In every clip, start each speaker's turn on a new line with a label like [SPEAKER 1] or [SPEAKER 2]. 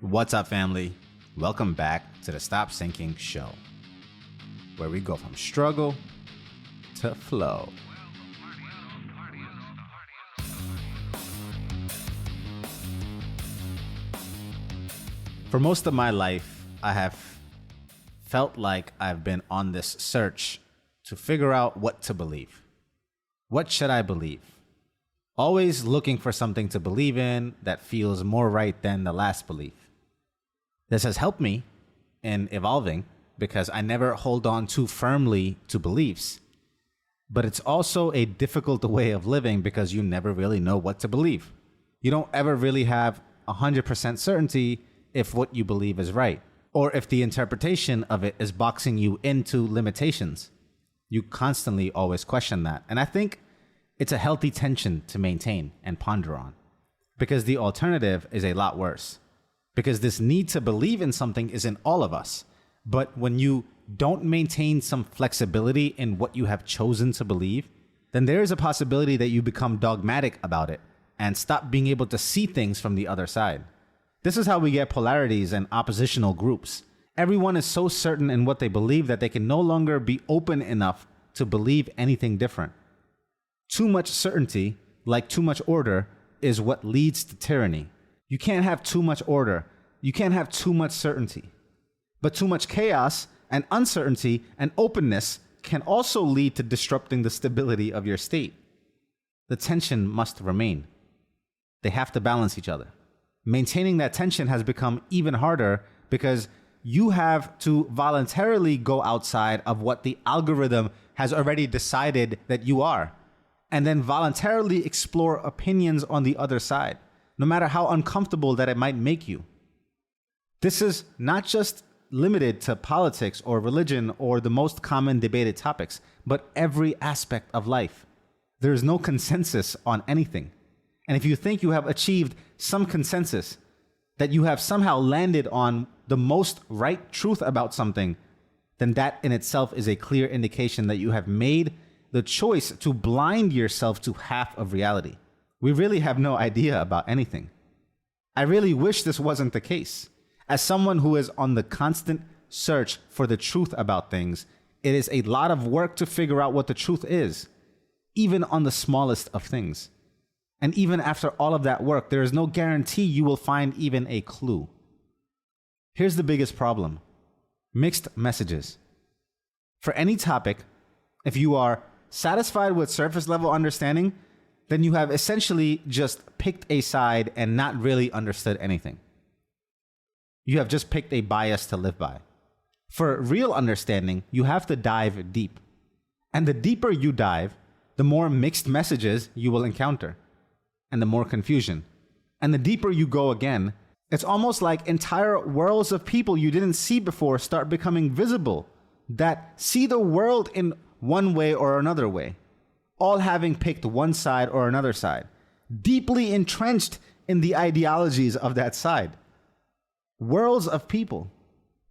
[SPEAKER 1] What's up, family? Welcome back to the Stop Sinking Show, where we go from struggle to flow. For most of my life, I have felt like I've been on this search to figure out what to believe. What should I believe? Always looking for something to believe in that feels more right than the last belief. This has helped me in evolving because I never hold on too firmly to beliefs. But it's also a difficult way of living because you never really know what to believe. You don't ever really have 100% certainty if what you believe is right, or if the interpretation of it is boxing you into limitations. You constantly always question that. And I think it's a healthy tension to maintain and ponder on, because the alternative is a lot worse. Because this need to believe in something is in all of us. But when you don't maintain some flexibility in what you have chosen to believe, then there is a possibility that you become dogmatic about it and stop being able to see things from the other side. This is how we get polarities and oppositional groups. Everyone is so certain in what they believe that they can no longer be open enough to believe anything different. Too much certainty, like too much order, is what leads to tyranny. You can't have too much order. You can't have too much certainty. But too much chaos and uncertainty and openness can also lead to disrupting the stability of your state. The tension must remain. They have to balance each other. Maintaining that tension has become even harder because you have to voluntarily go outside of what the algorithm has already decided that you are, and then voluntarily explore opinions on the other side, no matter how uncomfortable that it might make you. This is not just limited to politics or religion or the most common debated topics, but every aspect of life. There is no consensus on anything. And if you think you have achieved some consensus, that you have somehow landed on the most right truth about something, then that in itself is a clear indication that you have made the choice to blind yourself to half of reality. We really have no idea about anything. I really wish this wasn't the case. As someone who is on the constant search for the truth about things, it is a lot of work to figure out what the truth is, even on the smallest of things. And even after all of that work, there is no guarantee you will find even a clue. Here's the biggest problem: mixed messages. For any topic, if you are satisfied with surface level understanding, then you have essentially just picked a side and not really understood anything. You have just picked a bias to live by. For real understanding, you have to dive deep. And the deeper you dive, the more mixed messages you will encounter, and the more confusion. And the deeper you go again, it's almost like entire worlds of people you didn't see before start becoming visible, that see the world in one way or another way, all having picked one side or another side, deeply entrenched in the ideologies of that side. Worlds of people.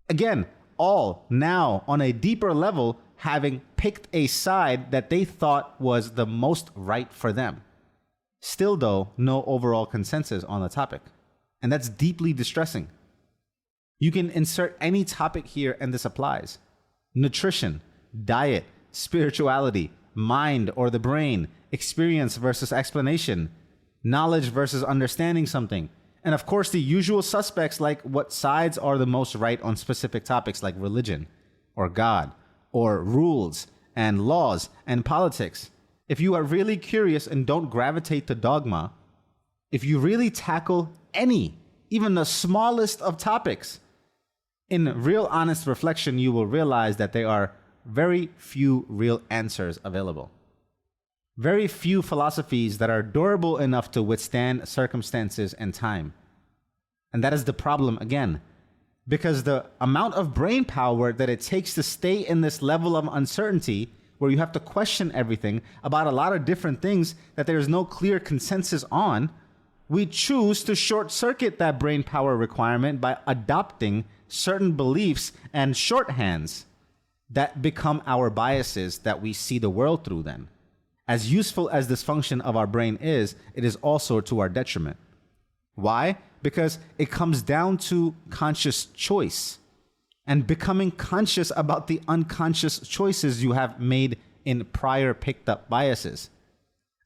[SPEAKER 1] Again, all now on a deeper level having picked a side that they thought was the most right for them. Still, though, no overall consensus on the topic. And that's deeply distressing. You can insert any topic here and this applies. Nutrition, diet, spirituality, mind or the brain, experience versus explanation, knowledge versus understanding something. And of course, the usual suspects like what sides are the most right on specific topics like religion or God or rules and laws and politics. If you are really curious and don't gravitate to dogma, if you really tackle any, even the smallest of topics, in real honest reflection, you will realize that there are very few real answers available. Very few philosophies that are durable enough to withstand circumstances and time. And that is the problem again, because the amount of brain power that it takes to stay in this level of uncertainty, where you have to question everything about a lot of different things that there is no clear consensus on, we choose to short circuit that brain power requirement by adopting certain beliefs and shorthands that become our biases that we see the world through then. As useful as this function of our brain is, it is also to our detriment. Why? Because it comes down to conscious choice and becoming conscious about the unconscious choices you have made in prior picked up biases.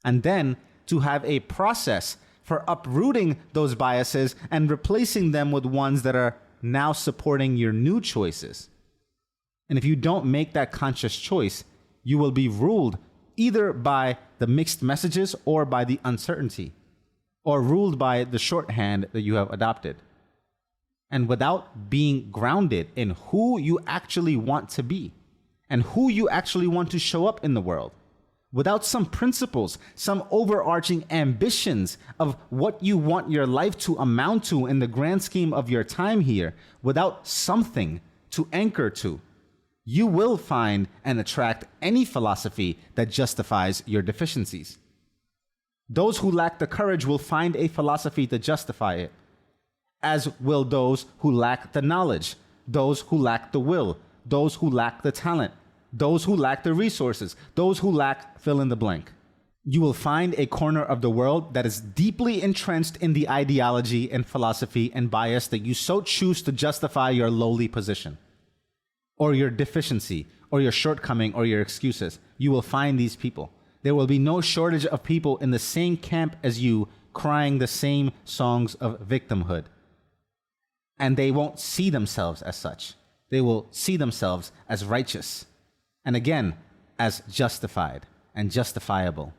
[SPEAKER 1] And then to have a process for uprooting those biases and replacing them with ones that are now supporting your new choices. And if you don't make that conscious choice, you will be ruled either by the mixed messages or by the uncertainty, or ruled by the shorthand that you have adopted. And without being grounded in who you actually want to be and who you actually want to show up in the world, without some principles, some overarching ambitions of what you want your life to amount to in the grand scheme of your time here, without something to anchor to, you will find and attract any philosophy that justifies your deficiencies. Those who lack the courage will find a philosophy to justify it, as will those who lack the knowledge, those who lack the will, those who lack the talent, those who lack the resources, those who lack fill in the blank. You will find a corner of the world that is deeply entrenched in the ideology and philosophy and bias that you so choose to justify your lowly position, or your deficiency, or your shortcoming, or your excuses. You will find these people. There will be no shortage of people in the same camp as you crying the same songs of victimhood. And they won't see themselves as such. They will see themselves as righteous. And again, as justified and justifiable.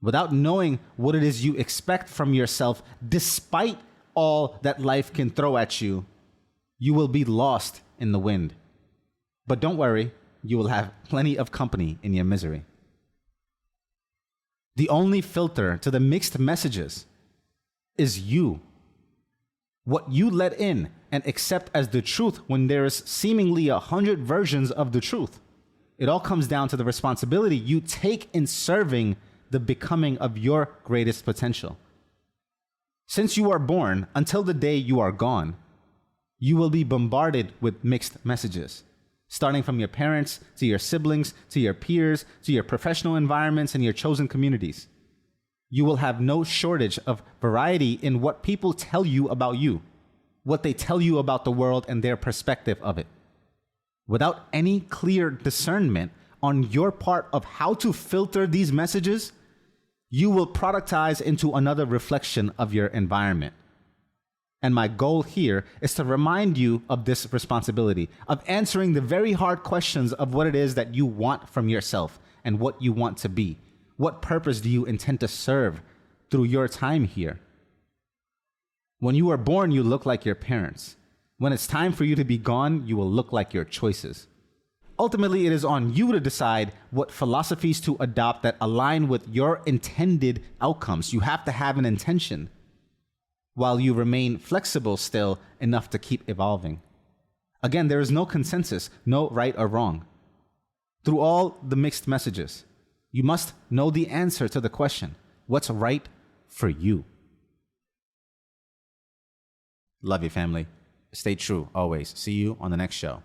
[SPEAKER 1] Without knowing what it is you expect from yourself, despite all that life can throw at you, you will be lost in the wind. But don't worry, you will have plenty of company in your misery. The only filter to the mixed messages is you. What you let in and accept as the truth when there is seemingly 100 versions of the truth. It all comes down to the responsibility you take in serving the becoming of your greatest potential. Since you are born until the day you are gone, you will be bombarded with mixed messages, starting from your parents, to your siblings, to your peers, to your professional environments and your chosen communities. You will have no shortage of variety in what people tell you about you, what they tell you about the world and their perspective of it. Without any clear discernment on your part of how to filter these messages, you will productize into another reflection of your environment. And my goal here is to remind you of this responsibility, of answering the very hard questions of what it is that you want from yourself and what you want to be. What purpose do you intend to serve through your time here? When you are born, you look like your parents. When it's time for you to be gone, you will look like your choices. Ultimately, it is on you to decide what philosophies to adopt that align with your intended outcomes. You have to have an intention, while you remain flexible still enough to keep evolving. Again, there is no consensus, no right or wrong. Through all the mixed messages, you must know the answer to the question, what's right for you? Love you, family. Stay true always. See you on the next show.